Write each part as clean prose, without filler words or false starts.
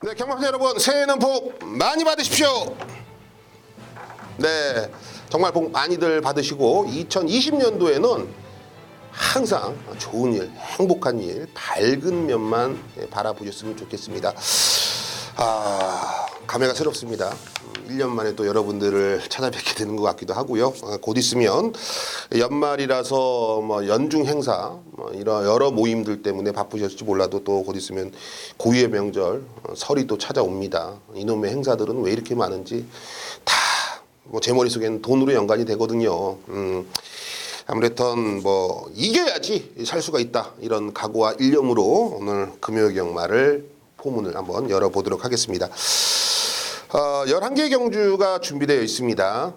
네, 경마팬 여러분, 새해는 복 많이 받으십시오. 네, 정말 복 많이들 받으시고 2020년도에는 항상 좋은 일, 행복한 일, 밝은 면만 바라보셨으면 좋겠습니다. 감회가 새롭습니다. 1년 만에 또 여러분들을 찾아뵙게 되는 것 같기도 하고요. 곧 있으면 연말이라서 뭐 연중 행사, 이런 여러 모임들 때문에 바쁘실지 몰라도 또 곧 있으면 고유의 명절, 설이 또 찾아옵니다. 이놈의 행사들은 왜 이렇게 많은지 다 뭐 제 머릿속에는 돈으로 연관이 되거든요. 아무래도 뭐 이겨야지 살 수가 있다, 이런 각오와 일념으로 오늘 금요경마를 포문을 한번 열어보도록 하겠습니다. 11개의 경주가 준비되어 있습니다.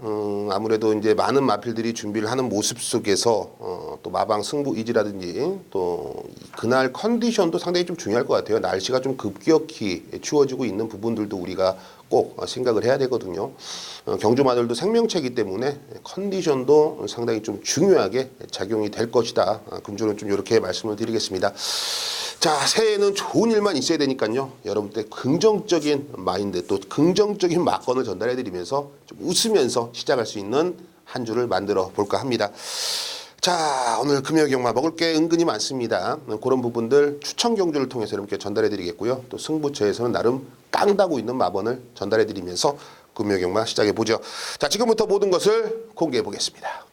아무래도 이제 많은 마필들이 준비를 하는 모습 속에서 또 마방 승부 이지라든지 또 그날 컨디션도 상당히 좀 중요할 것 같아요. 날씨가 좀 급격히 추워지고 있는 부분들도 우리가 꼭 생각을 해야 되거든요. 경주마들도 생명체이기 때문에 컨디션도 상당히 좀 중요하게 작용이 될 것이다. 금주는 좀 이렇게 말씀을 드리겠습니다. 자, 새해에는 좋은 일만 있어야 되니까요. 여러분들 긍정적인 마인드, 또 긍정적인 막건을 전달해 드리면서 좀 웃으면서 시작할 수 있는 한 주를 만들어 볼까 합니다. 자, 오늘 금요경마 먹을 게 은근히 많습니다. 그런 부분들 추천 경주를 통해서 여러분께 전달해 드리겠고요. 또 승부처에서는 나름 깡다고 있는 마번을 전달해 드리면서 금요경마 시작해 보죠. 자, 지금부터 모든 것을 공개해 보겠습니다.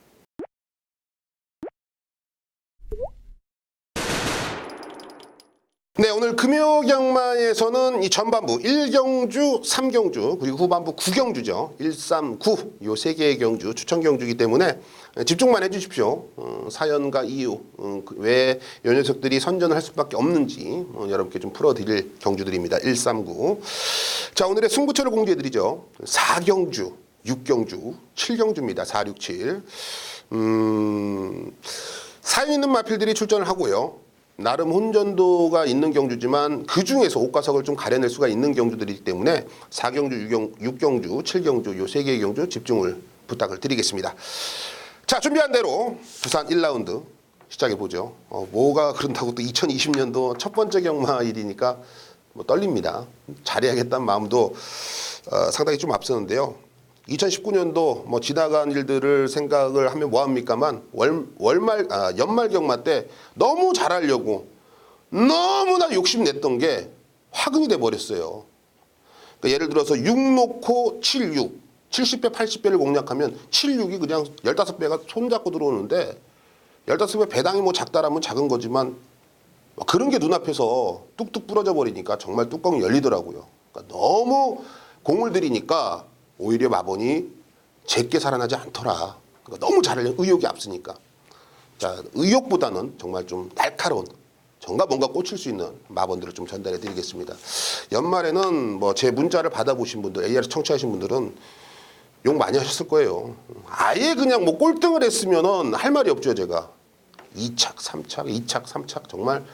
네, 오늘 금요경마에서는 이 전반부 1경주, 3경주, 그리고 후반부 9경주죠. 1, 3, 9, 요 세 개의 경주, 추천 경주이기 때문에 집중만 해주십시오. 사연과 이유, 왜 요 녀석들이 선전을 할 수밖에 없는지 여러분께 좀 풀어드릴 경주들입니다. 1, 3, 9. 자, 오늘의 승부처를 공개해드리죠. 4경주, 6경주, 7경주입니다. 4, 6, 7. 사연 있는 마필들이 출전을 하고요. 나름 혼전도가 있는 경주지만 그 중에서 옥과석을 좀 가려낼 수가 있는 경주들이기 때문에 4경주, 6경주, 7경주 요 세 개의 경주 집중을 부탁을 드리겠습니다. 자, 준비한 대로 부산 1라운드 시작해 보죠. 뭐가 그런다고 또 2020년도 첫 번째 경마일이니까 뭐 떨립니다. 잘해야겠다는 마음도 상당히 좀 앞서는데요. 2019년도 뭐 지나간 일들을 생각을 하면 뭐합니까만 연말 경마 때 너무 잘하려고 너무나 욕심냈던 게 화근이 돼 버렸어요. 그러니까 예를 들어서 6 놓고 7, 6, 70배, 80배를 공략하면 7, 6이 그냥 15배가 손잡고 들어오는데 15배 배당이 뭐 작다라면 작은 거지만 그런 게 눈앞에서 뚝뚝 부러져 버리니까 정말 뚜껑이 열리더라고요. 그러니까 너무 공을 들이니까 오히려 마번이 제게 살아나지 않더라. 그러니까 너무 잘하려는 의욕이 앞서니까. 자, 의욕보다는 정말 좀 날카로운, 정말 뭔가 꽂힐 수 있는 마번들을 좀 전달해 드리겠습니다. 연말에는 뭐 제 문자를 받아보신 분들, AR 청취하신 분들은 욕 많이 하셨을 거예요. 아예 그냥 뭐 꼴등을 했으면은 할 말이 없죠, 제가. 2착, 3착, 2착, 3착, 정말.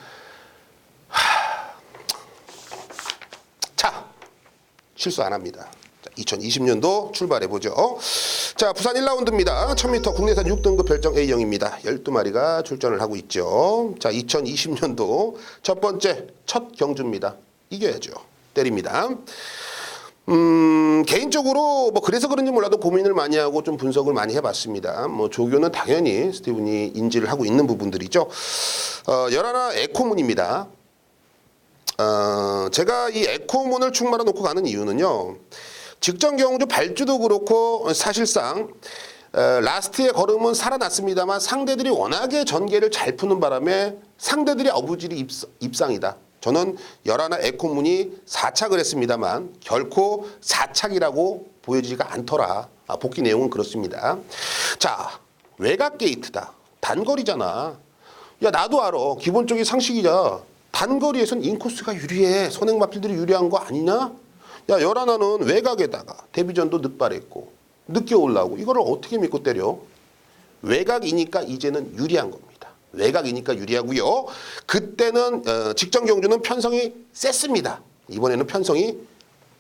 자, 실수 안 합니다. 2020년도 출발해보죠. 자, 부산 1라운드입니다. 1000m 국내산 6등급 별정 A형입니다. 12마리가 출전을 하고 있죠. 자, 2020년도 첫 번째, 첫 경주입니다. 이겨야죠. 때립니다. 개인적으로 뭐 그래서 그런지 몰라도 고민을 많이 하고 좀 분석을 많이 해봤습니다. 뭐 조교는 당연히 스티븐이 인지를 하고 있는 부분들이죠. 11 에코문입니다. 제가 이 에코문을 충만해 놓고 가는 이유는요. 직전 경주 발주도 그렇고 사실상 라스트의 걸음은 살아났습니다만 상대들이 워낙에 전개를 잘 푸는 바람에 상대들이 어부질이 입상이다. 저는 11 에코문이 4착을 했습니다만 결코 4착이라고 보여지지가 않더라. 복귀 내용은 그렇습니다. 자, 외곽 게이트다. 단거리잖아. 야, 나도 알아. 기본적인 상식이자. 단거리에선 인코스가 유리해. 선행 마필들이 유리한 거 아니냐? 야, 11은 외곽에다가 데뷔전도 늦발했고 늦게 올라오고 이거를 어떻게 믿고 때려? 외곽이니까 이제는 유리한 겁니다. 외곽이니까 유리하고요. 그때는 직전 경주는 편성이 셌습니다. 이번에는 편성이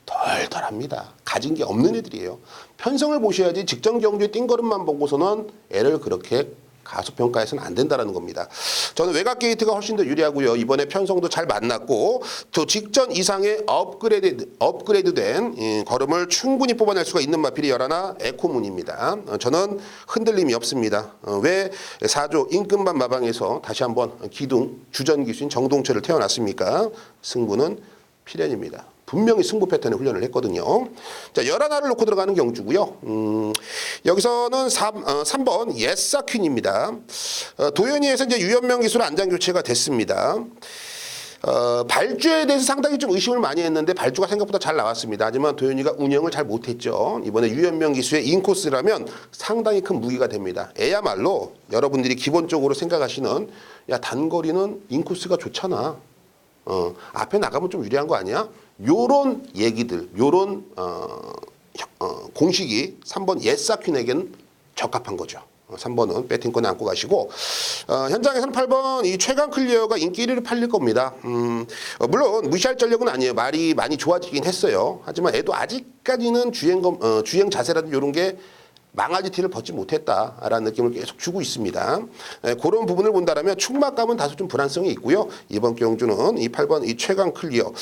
덜덜합니다. 가진 게 없는 애들이에요. 편성을 보셔야지 직전 경주의 띵걸음만 보고서는 애를 그렇게 가소평가해서는 안 된다는 겁니다. 저는 외곽 게이트가 훨씬 더 유리하고요. 이번에 편성도 잘 만났고 또 직전 이상의 업그레이드된 걸음을 충분히 뽑아낼 수가 있는 마필이 열하나 에코문입니다. 저는 흔들림이 없습니다. 왜 4조 임금반 마방에서 다시 한번 기둥 주전 기수인 정동철을 태어났습니까? 승부는 필연입니다. 분명히 승부 패턴의 훈련을 했거든요. 자, 11화를 놓고 들어가는 경주고요. 여기서는 3번 예사퀸입니다. 도현이에서 이제 유연명 기술 안장 교체가 됐습니다. 발주에 대해서 상당히 좀 의심을 많이 했는데 발주가 생각보다 잘 나왔습니다. 하지만 도현이가 운영을 잘 못했죠. 이번에 유연명 기수의 인코스라면 상당히 큰 무기가 됩니다. 애야말로 여러분들이 기본적으로 생각하시는 야 단거리는 인코스가 좋잖아. 앞에 나가면 좀 유리한 거 아니야? 요런 얘기들, 요런 공식이 3번 예사퀸에겐 적합한 거죠. 3번은 배팅권에 안고 가시고 현장에서는 8번 이 최강 클리어가 인기 1위를 팔릴 겁니다. 물론 무시할 전력은 아니에요. 말이 많이 좋아지긴 했어요. 하지만 애도 아직까지는 주행 자세라든지 이런 게 망아지 티를 벗지 못했다라는 느낌을 계속 주고 있습니다. 그런 부분을 본다면 충막감은 다소 좀 불안성이 있고요. 이번 경주는 이 8번 이 최강 클리어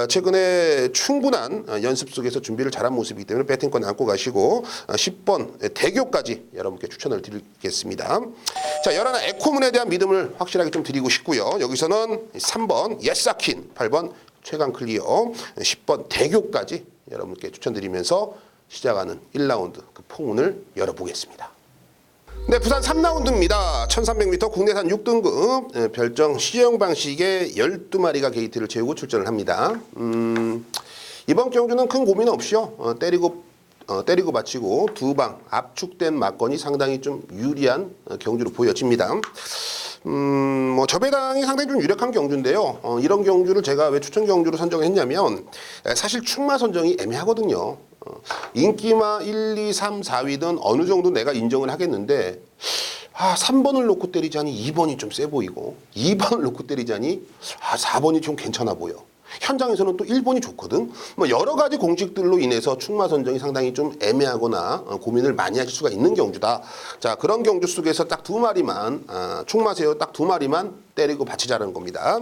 최근에 충분한 연습 속에서 준비를 잘한 모습이기 때문에 배팅권 안고 가시고 10번 대교까지 여러분께 추천을 드리겠습니다. 자, 11 에코문에 대한 믿음을 확실하게 좀 드리고 싶고요. 여기서는 3번 예사퀸, 8번 최강 클리어, 10번 대교까지 여러분께 추천드리면서 시작하는 1라운드 그 포문을 열어보겠습니다. 네, 부산 3라운드입니다. 1300m 국내산 6등급 별정 시형 방식의 12마리가 게이트를 채우고 출전을 합니다. 이번 경주는 큰 고민 없이요. 때리고 받치고 두 방 압축된 막건이 상당히 좀 유리한 경주로 보여집니다. 뭐 저배당이 상당히 좀 유력한 경주인데요. 이런 경주를 제가 왜 추천 경주로 선정했냐면 사실 충마 선정이 애매하거든요. 인기마 1, 2, 3, 4위든 어느 정도 내가 인정을 하겠는데 3번을 놓고 때리자니 2번이 좀 세 보이고 2번을 놓고 때리자니 4번이 좀 괜찮아 보여. 현장에서는 또 1번이 좋거든. 뭐 여러 가지 공식들로 인해서 충마 선정이 상당히 좀 애매하거나 고민을 많이 하실 수가 있는 경주다. 자, 그런 경주 속에서 딱 2마리만 충마세요. 딱 2마리만 때리고 받치자는 겁니다.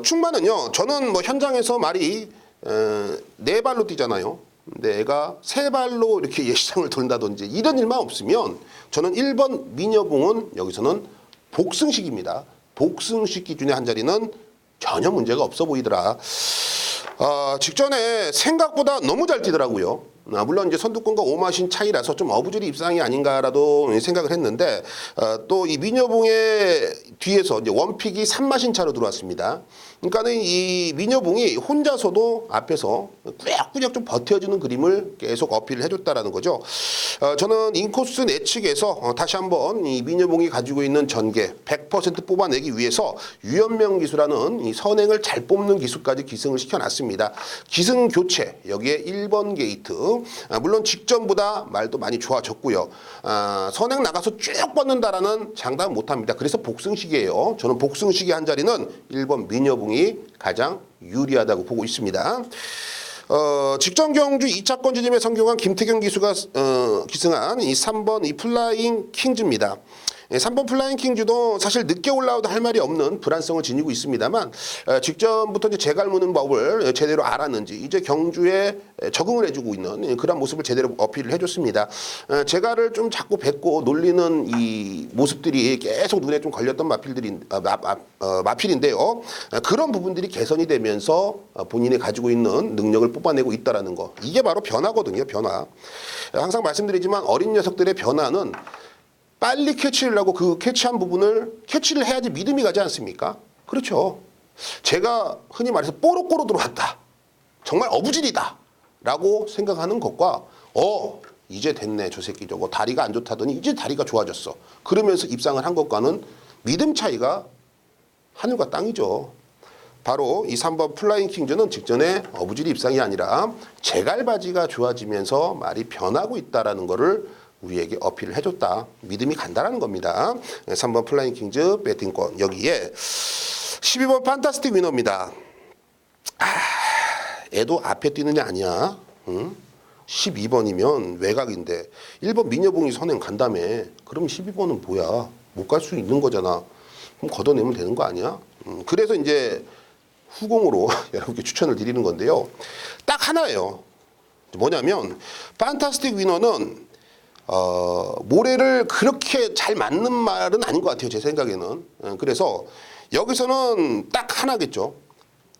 충마는요. 저는 뭐 현장에서 말이 4발로 뛰잖아요. 근데 애가 3발로 이렇게 예시장을 돈다든지 이런 일만 없으면 저는 1번 미녀봉은 여기서는 복승식입니다. 복승식 기준의 한 자리는 전혀 문제가 없어 보이더라. 직전에 생각보다 너무 잘 뛰더라고요. 물론 이제 선두권과 5마신 차이라서 좀 어부지리 입상이 아닌가라도 생각을 했는데 또 이 미녀봉의 뒤에서 이제 원픽이 3마신 차로 들어왔습니다. 그러니까는 이 미녀봉이 혼자서도 앞에서 꾸역꾸역 좀 버텨주는 그림을 계속 어필을 해줬다라는 거죠. 저는 인코스 내측에서 다시 한번 이 미녀봉이 가지고 있는 전개 100% 뽑아내기 위해서 유연명 기수라는 이 선행을 잘 뽑는 기수까지 기승을 시켜놨습니다. 기승 교체 여기에 1번 게이트 물론 직전보다 말도 많이 좋아졌고요. 선행 나가서 쭉 뻗는다라는 장담은 못합니다. 그래서 복승식이에요. 저는 복승식의 한 자리는 1번 미녀봉이 가장 유리하다고 보고 있습니다. 직전 경주 2차권 지점에 성공한 김태경 기수가 기승한 이 3번 이 플라잉 킹즈입니다. 3번 플라잉 킹즈도 사실 늦게 올라와도 할 말이 없는 불안성을 지니고 있습니다만 직전부터 이제 재갈 무는 법을 제대로 알았는지 이제 경주에 적응을 해주고 있는 그런 모습을 제대로 어필을 해줬습니다. 재갈을 좀 자꾸 뱉고 놀리는 이 모습들이 계속 눈에 좀 걸렸던 마필인데요. 그런 부분들이 개선이 되면서 본인이 가지고 있는 능력을 뽑아내고 있다는 거. 이게 바로 변화거든요. 변화. 항상 말씀드리지만 어린 녀석들의 변화는 빨리 캐치를 하고 그 캐치한 부분을 캐치를 해야지 믿음이 가지 않습니까? 그렇죠. 제가 흔히 말해서 뽀로꼬로 들어왔다. 정말 어부질이다. 라고 생각하는 것과 이제 됐네 저 새끼 저거 다리가 안 좋다더니 이제 다리가 좋아졌어. 그러면서 입상을 한 것과는 믿음 차이가 하늘과 땅이죠. 바로 이 3번 플라잉 킹즈는 직전에 어부질 입상이 아니라 재갈바지가 좋아지면서 말이 변하고 있다는 거를 우리에게 어필을 해줬다. 믿음이 간다라는 겁니다. 3번 플라잉 킹즈 배팅권 여기에 12번 판타스틱 위너입니다. 애도 앞에 뛰는 게 아니야. 응? 12번이면 외곽인데 1번 민여봉이 선행 간다며. 그럼 12번은 뭐야? 못 갈 수 있는 거잖아. 그럼 걷어내면 되는 거 아니야? 그래서 이제 후공으로 여러분께 추천을 드리는 건데요. 딱 하나예요. 뭐냐면 판타스틱 위너는 모래를 그렇게 잘 맞는 말은 아닌 것 같아요. 제 생각에는. 그래서 여기서는 딱 하나겠죠.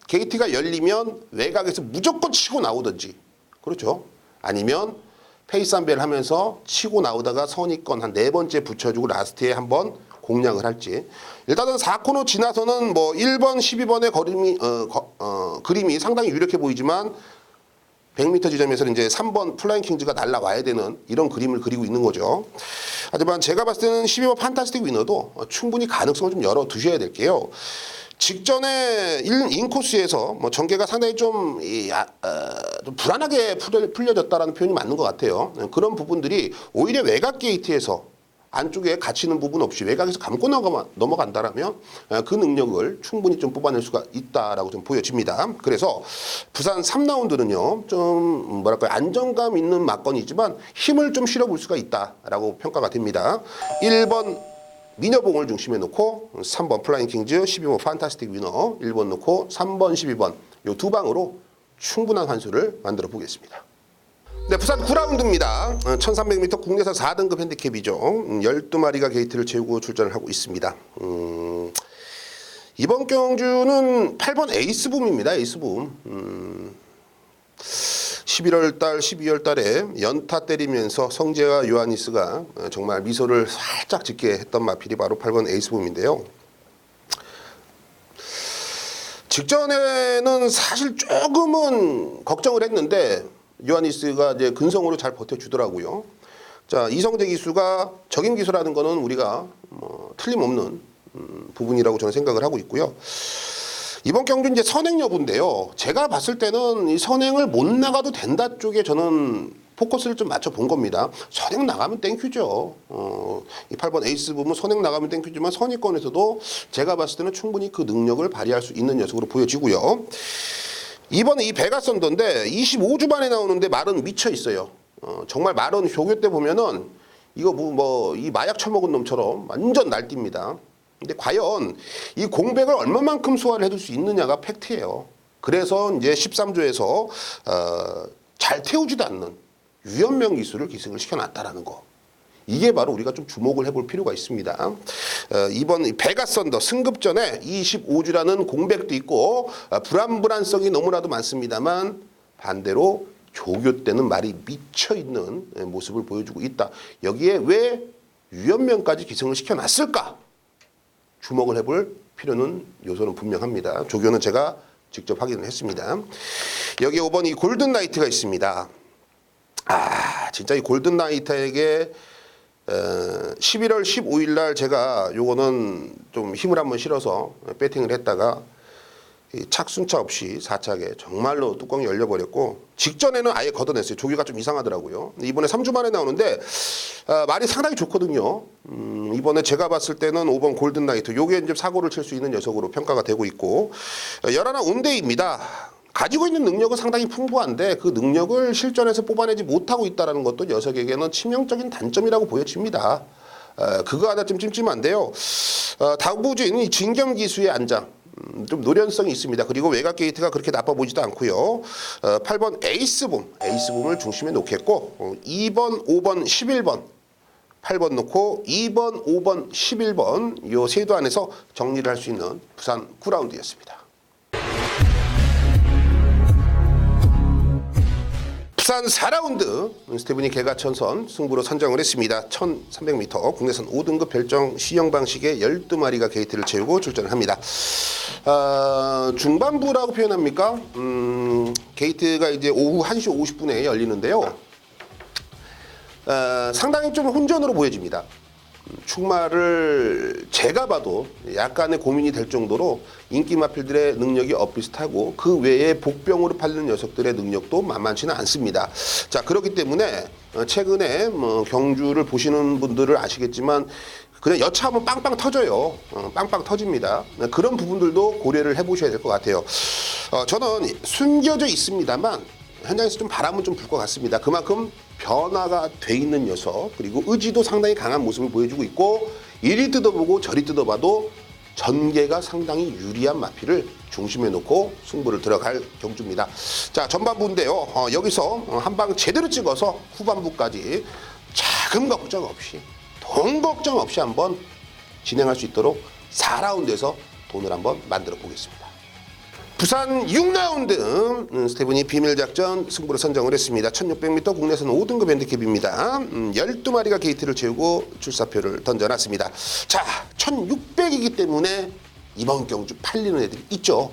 게이트가 열리면 외곽에서 무조건 치고 나오든지, 그렇죠. 아니면 페이스 안배를 하면서 치고 나오다가 선입권 한 4번째 붙여주고 라스트에 한번 공략을 할지. 일단은 4코너 지나서는 뭐 1번, 12번의 그림이 상당히 유력해 보이지만 100m 지점에서 이제 3번 플라잉 킹즈가 날라와야 되는 이런 그림을 그리고 있는 거죠. 하지만 제가 봤을 때는 12번 판타스틱 위너도 충분히 가능성을 좀 열어 두셔야 될게요. 직전에 인코스에서 뭐 전개가 상당히 좀 불안하게 풀려졌다라는 표현이 맞는 것 같아요. 그런 부분들이 오히려 외곽 게이트에서 안쪽에 갇히는 부분 없이 외곽에서 감고 넘어간다라면 그 능력을 충분히 좀 뽑아낼 수가 있다라고 좀 보여집니다. 그래서 부산 3라운드는요, 좀 뭐랄까요, 안정감 있는 막건이지만 힘을 좀 실어볼 수가 있다라고 평가가 됩니다. 1번 민여봉을 중심에 놓고 3번 플라잉 킹즈, 12번 판타스틱 위너, 1번 놓고 3번, 12번 요 두 방으로 충분한 환수를 만들어 보겠습니다. 네, 부산 9라운드입니다. 1300m 국내선 4등급 핸디캡이죠. 12마리가 게이트를 채우고 출전을 하고 있습니다. 이번 경주는 8번 에이스붐입니다. 에이스붐. 11월 달, 12월 달에 연타 때리면서 성재와 요하니스가 정말 미소를 살짝 짓게 했던 마필이 바로 8번 에이스붐인데요. 직전에는 사실 조금은 걱정을 했는데 요하니스가 이제 근성으로 잘 버텨주더라고요. 자, 이성재 기수가 적임 기수라는 거는 우리가 틀림없는 부분이라고 저는 생각을 하고 있고요. 이번 경주 이제 선행 여부인데요. 제가 봤을 때는 이 선행을 못 나가도 된다 쪽에 저는 포커스를 좀 맞춰 본 겁니다. 선행 나가면 땡큐죠. 이 8번 에이스 부분 선행 나가면 땡큐지만 선의권에서도 제가 봤을 때는 충분히 그 능력을 발휘할 수 있는 녀석으로 보여지고요. 이번에 이 베가선더인데 25주 만에 나오는데 말은 미쳐 있어요. 정말 말은 조교 때 보면은 이거 뭐 이 마약 처먹은 놈처럼 완전 날뜁니다. 근데 과연 이 공백을 얼마만큼 소화를 해둘 수 있느냐가 팩트예요. 그래서 이제 13조에서 잘 태우지도 않는 유연명 기술을 기승을 시켜놨다라는 거. 이게 바로 우리가 좀 주목을 해볼 필요가 있습니다. 이번 베가선더 승급전에 25주라는 공백도 있고 불안불안성이 너무나도 많습니다만 반대로 조교 때는 말이 미쳐있는 모습을 보여주고 있다. 여기에 왜 유연명까지 기승을 시켜놨을까? 주목을 해볼 필요는 요소는 분명합니다. 조교는 제가 직접 확인을 했습니다. 여기 5번 이 골든나이트가 있습니다. 진짜 이 골든나이트에게 11월 15일 날 제가 요거는 좀 힘을 한번 실어서 배팅을 했다가 착순차 없이 4차게 정말로 뚜껑이 열려버렸고 직전에는 아예 걷어냈어요. 조기가 좀 이상하더라고요. 이번에 3주 만에 나오는데 말이 상당히 좋거든요. 이번에 제가 봤을 때는 5번 골든나이트 요게 이제 사고를 칠 수 있는 녀석으로 평가가 되고 있고 11 온데이입니다. 가지고 있는 능력은 상당히 풍부한데 그 능력을 실전에서 뽑아내지 못하고 있다는 것도 녀석에게는 치명적인 단점이라고 보여집니다. 그거 하나 좀 찜찜한데요. 다부진 이 진겸 기수의 안장 좀 노련성이 있습니다. 그리고 외곽 게이트가 그렇게 나빠 보이지도 않고요. 8번 에이스붐을 중심에 놓겠고 2번, 5번, 11번 8번 놓고 2번, 5번, 11번 요 세도 안에서 정리를 할 수 있는 부산 9라운드였습니다. 부산 4라운드 스테브니 개가천선 승부로 선정을 했습니다. 1300m 국내선 5등급 별정 시형 방식의 12마리가 게이트를 채우고 출전을 합니다. 중반부라고 표현합니까? 게이트가 이제 오후 1시 50분에 열리는데요. 상당히 좀 혼전으로 보여집니다. 축마를 제가 봐도 약간의 고민이 될 정도로 인기 마필들의 능력이 엇비슷하고 그 외에 복병으로 팔리는 녀석들의 능력도 만만치는 않습니다. 자, 그렇기 때문에 최근에 경주를 보시는 분들을 아시겠지만 그냥 여차하면 빵빵 터져요. 빵빵 터집니다. 그런 부분들도 고려를 해보셔야 될 것 같아요. 저는 숨겨져 있습니다만 현장에서 좀 바람은 좀 불 것 같습니다. 그만큼 변화가 돼 있는 녀석, 그리고 의지도 상당히 강한 모습을 보여주고 있고, 이리 뜯어보고 저리 뜯어봐도 전개가 상당히 유리한 마필을 중심에 놓고 승부를 들어갈 경주입니다. 자, 전반부인데요. 여기서 한 방 제대로 찍어서 후반부까지 자금 걱정 없이, 돈 걱정 없이 한번 진행할 수 있도록 4라운드에서 돈을 한번 만들어 보겠습니다. 부산 6라운드 스테븐이 비밀작전 승부를 선정을 했습니다. 1600m 국내선 5등급 핸디캡입니다. 12마리가 게이트를 채우고 출사표를 던져놨습니다. 자, 1600이기 때문에 이번 경주 팔리는 애들이 있죠.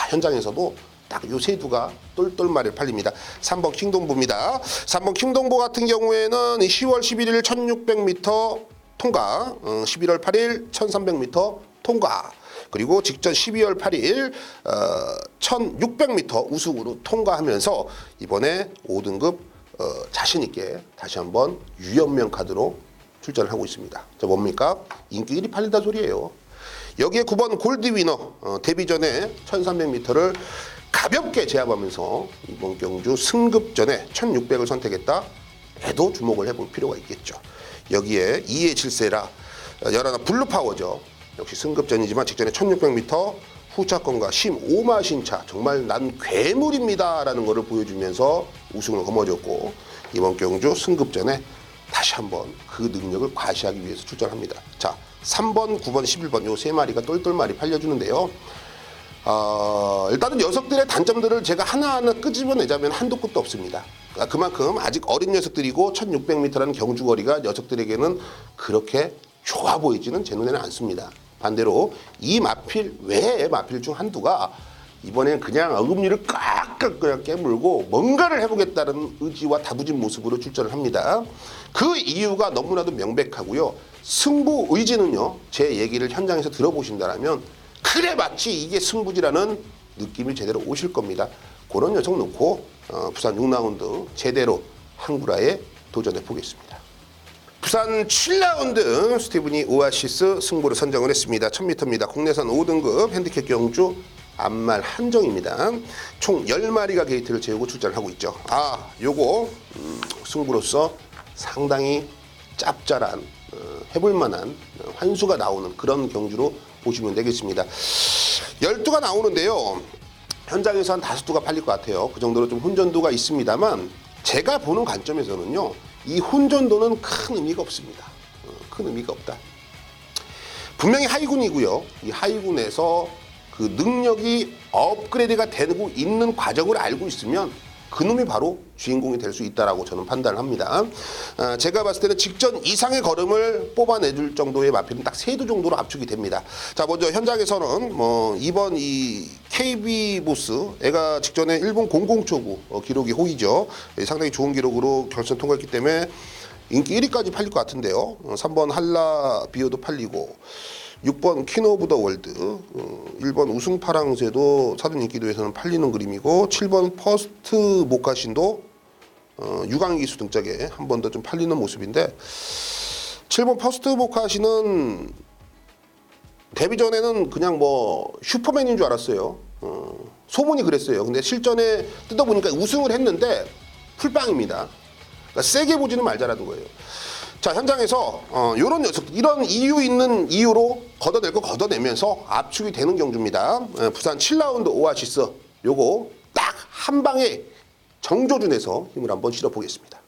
현장에서도 딱 요 세 두가 똘똘마리를 팔립니다. 3번 킹동보입니다. 3번 킹동보 같은 경우에는 10월 11일 1600m 통과, 11월 8일 1300m 통과, 그리고 직전 12월 8일 1600m 우승으로 통과하면서 이번에 5등급 자신 있게 다시 한번 유연명 카드로 출전을 하고 있습니다. 자, 뭡니까? 인기 1위 팔린다 소리예요. 여기에 9번 골드위너 데뷔 전에 1300m를 가볍게 제압하면서 이번 경주 승급전에 1600을 선택했다 해도 주목을 해볼 필요가 있겠죠. 여기에 2의 질세라 열하나 블루파워죠. 역시 승급전이지만 직전에 1600m 후차권과 15마 신차, 정말 난 괴물입니다 라는 것을 보여주면서 우승을 거머쥐었고, 이번 경주 승급전에 다시 한번 그 능력을 과시하기 위해서 출전합니다. 자, 3번, 9번, 11번 요 세 마리가 똘똘마리 팔려주는데요. 일단은 녀석들의 단점들을 제가 하나하나 끄집어내자면 한도 끝도 없습니다. 그만큼 아직 어린 녀석들이고 1600m라는 경주거리가 녀석들에게는 그렇게 좋아 보이지는 제 눈에는 않습니다. 반대로 이 마필 외의 마필 중 한두가 이번엔 그냥 어금니를 깍깍 그냥 깨물고 뭔가를 해보겠다는 의지와 다부진 모습으로 출전을 합니다. 그 이유가 너무나도 명백하고요. 승부 의지는요, 제 얘기를 현장에서 들어보신다면 그래 마치 이게 승부지라는 느낌이 제대로 오실 겁니다. 그런 녀석 놓고 부산 6라운드 제대로 항구라에 도전해 보겠습니다. 부산 7라운드 스티븐이 오아시스 승부를 선정을 했습니다. 1000m입니다. 국내선 5등급 핸디캡 경주 암말 한정입니다. 총 10마리가 게이트를 채우고 출전을 하고 있죠. 요거 승부로서 상당히 짭짤한 해볼만한 환수가 나오는 그런 경주로 보시면 되겠습니다. 12가 나오는데요. 현장에서 한 5두가 팔릴 것 같아요. 그 정도로 좀 혼전도가 있습니다만, 제가 보는 관점에서는요, 이 혼전도는 큰 의미가 없습니다. 큰 의미가 없다. 분명히 하이군이고요. 이 하이군에서 그 능력이 업그레이드가 되고 있는 과정을 알고 있으면 그놈이 바로 주인공이 될 수 있다라고 저는 판단을 합니다. 제가 봤을 때는 직전 이상의 걸음을 뽑아내줄 정도의 마필은 딱 3두 정도로 압축이 됩니다. 자, 먼저 현장에서는 이번 이 KB 보스 애가 직전에 일본 00초구 기록이 호이죠. 상당히 좋은 기록으로 결선 통과했기 때문에 인기 1위까지 팔릴 것 같은데요. 3번 한라 비어도 팔리고, 6번 퀸 오브 더 월드, 1번 우승파랑새도 사전 인기도에서는 팔리는 그림이고, 7번 퍼스트 모카신도 유광기수 등짝에 한 번 더 좀 팔리는 모습인데, 7번 퍼스트 모카신은 데뷔 전에는 그냥 슈퍼맨인 줄 알았어요. 소문이 그랬어요. 근데 실전에 뜯어보니까 우승을 했는데 풀빵입니다. 그러니까 세게 보지는 말자라는 거예요. 자, 현장에서 요런 녀석, 이런 이유 있는 이유로 걷어낼 거 걷어내면서 압축이 되는 경주입니다. 부산 7라운드 오아시스, 요거 딱 한 방에 정조준에서 힘을 한번 실어 보겠습니다.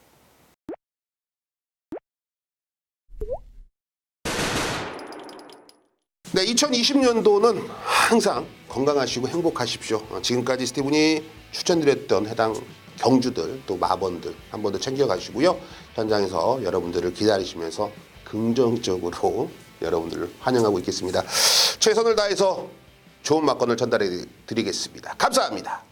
네, 2020년도는 항상 건강하시고 행복하십시오. 지금까지 스티븐이 추천드렸던 해당 경주들, 또 마번들 한 번 더 챙겨가시고요. 현장에서 여러분들을 기다리시면서 긍정적으로 여러분들을 환영하고 있겠습니다. 최선을 다해서 좋은 막건을 전달해 드리겠습니다. 감사합니다.